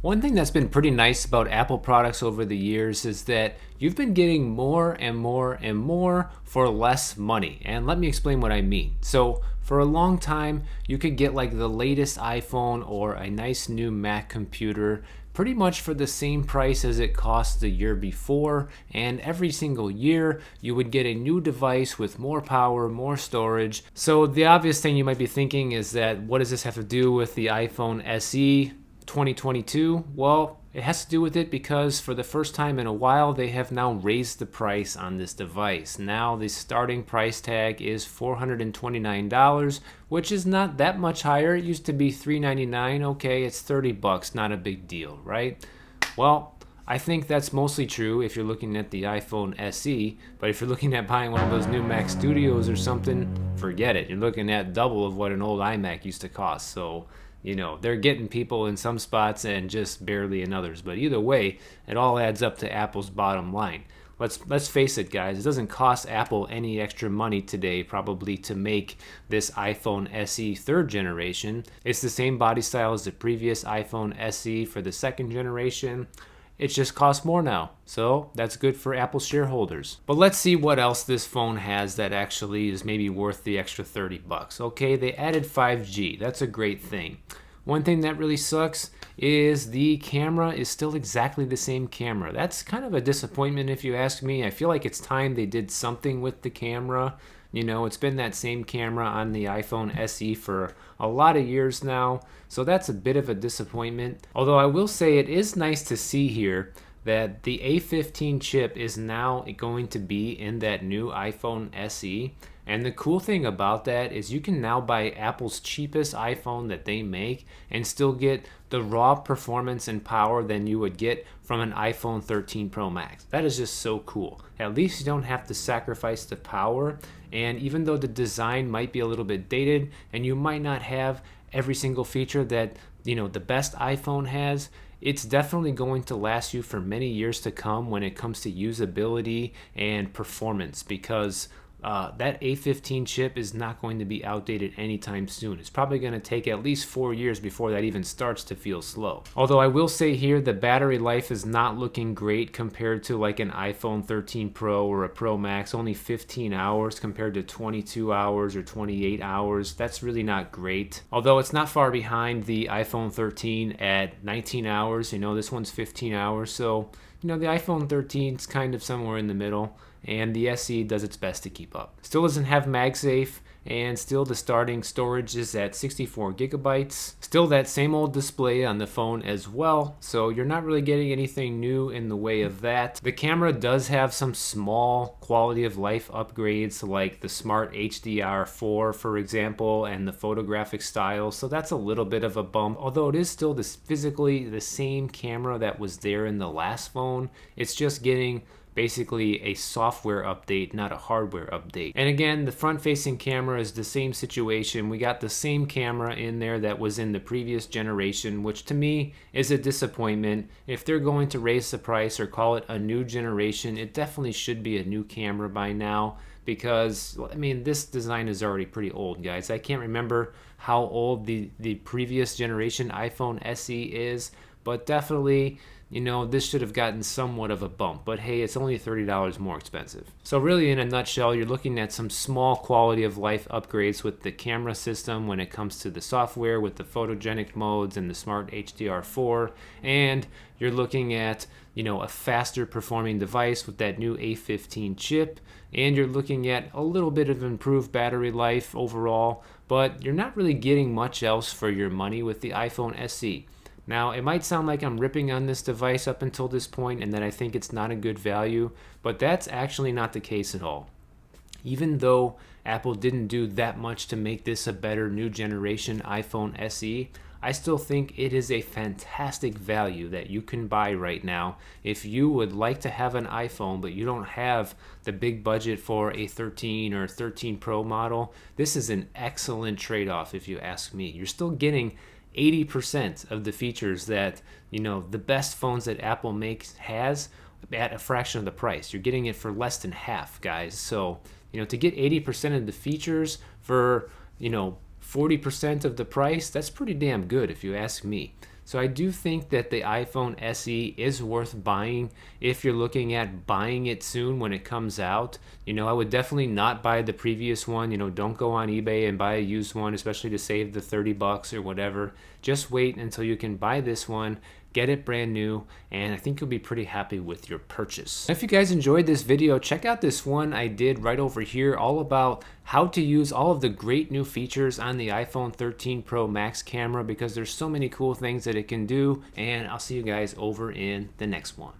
One thing that's been pretty nice about Apple products over the years is that you've been getting more and more and more for less money. And let me explain what I mean. So, for a long time, you could get like the latest iPhone or a nice new Mac computer pretty much for the same price as it cost the year before, and every single year you would get a new device with more power, more storage. So the obvious thing you might be thinking is that what does this have to do with the iPhone SE 2022? Well, it has to do with it because for the first time in a while, they have now raised the price on this device. Now the starting price tag is $429, which is not that much higher. It used to be $399. Okay, it's 30 bucks, not a big deal, right? Well, I think that's mostly true if you're looking at the iPhone SE, but if you're looking at buying one of those new Mac Studios or something, forget it. You're looking at double of what an old iMac used to cost. So they're getting people in some spots and just barely in others. But either way, it all adds up to Apple's bottom line. Let's face it, guys. It doesn't cost Apple any extra money today, probably, to make this iPhone SE third generation. It's the same body style as the previous iPhone SE for the second generation. It just costs more now, so that's good for Apple shareholders. But let's see what else this phone has that actually is maybe worth the extra 30 bucks. Okay, they added 5G. That's a great thing. One thing that really sucks is the camera is still exactly the same camera. That's kind of a disappointment if you ask me. I feel like it's time they did something with the camera. It's been that same camera on the iPhone SE for a lot of years now, so that's a bit of a disappointment. Although I will say it is nice to see here that the A15 chip is now going to be in that new iPhone SE. And the cool thing about that is you can now buy Apple's cheapest iPhone that they make and still get the raw performance and power than you would get from an iPhone 13 Pro Max. That is just so cool. At least you don't have to sacrifice the power. And even though the design might be a little bit dated and you might not have every single feature that the best iPhone has, it's definitely going to last you for many years to come when it comes to usability and performance, because that A15 chip is not going to be outdated anytime soon. It's probably going to take at least 4 years before that even starts to feel slow. Although I will say here the battery life is not looking great compared to like an iPhone 13 Pro or a Pro Max. Only 15 hours compared to 22 hours or 28 hours. That's really not great. Although it's not far behind the iPhone 13 at 19 hours. This one's 15 hours. So, the iPhone 13 is kind of somewhere in the middle, and the SE does its best to keep up. Still doesn't have MagSafe, and still the starting storage is at 64 gigabytes. Still that same old display on the phone as well, so you're not really getting anything new in the way of that. The camera does have some small quality of life upgrades, like the Smart HDR4, for example, and the photographic style, so that's a little bit of a bump. Although it is still physically the same camera that was there in the last phone, it's just getting basically a software update, not a hardware update. And again, the front-facing camera is the same situation. We got the same camera in there that was in the previous generation, which to me is a disappointment. If they're going to raise the price or call it a new generation, it definitely should be a new camera by now, because this design is already pretty old, guys. I can't remember how old the previous generation iPhone SE is, but definitely this should have gotten somewhat of a bump. But hey, it's only $30 more expensive. So really, in a nutshell, you're looking at some small quality of life upgrades with the camera system when it comes to the software with the photogenic modes and the Smart HDR4. And you're looking at, a faster performing device with that new A15 chip. And you're looking at a little bit of improved battery life overall. But you're not really getting much else for your money with the iPhone SE. Now, it might sound like I'm ripping on this device up until this point and that I think it's not a good value, but that's actually not the case at all. Even though Apple didn't do that much to make this a better new generation iPhone SE, I still think it is a fantastic value that you can buy right now. If you would like to have an iPhone but you don't have the big budget for a 13 or 13 Pro model, this is an excellent trade-off if you ask me. You're still getting 80% of the features that the best phones that Apple has at a fraction of the price. You're getting it for less than half, guys. So to get 80% of the features for 40% of the price, that's pretty damn good if you ask me. So I do think that the iPhone SE is worth buying if you're looking at buying it soon when it comes out. I would definitely not buy the previous one. Don't go on eBay and buy a used one, especially to save the 30 bucks or whatever. Just wait until you can buy this one, get it brand new, and I think you'll be pretty happy with your purchase. If you guys enjoyed this video, check out this one I did right over here, all about how to use all of the great new features on the iPhone 13 Pro Max camera, because there's so many cool things that it can do, and I'll see you guys over in the next one.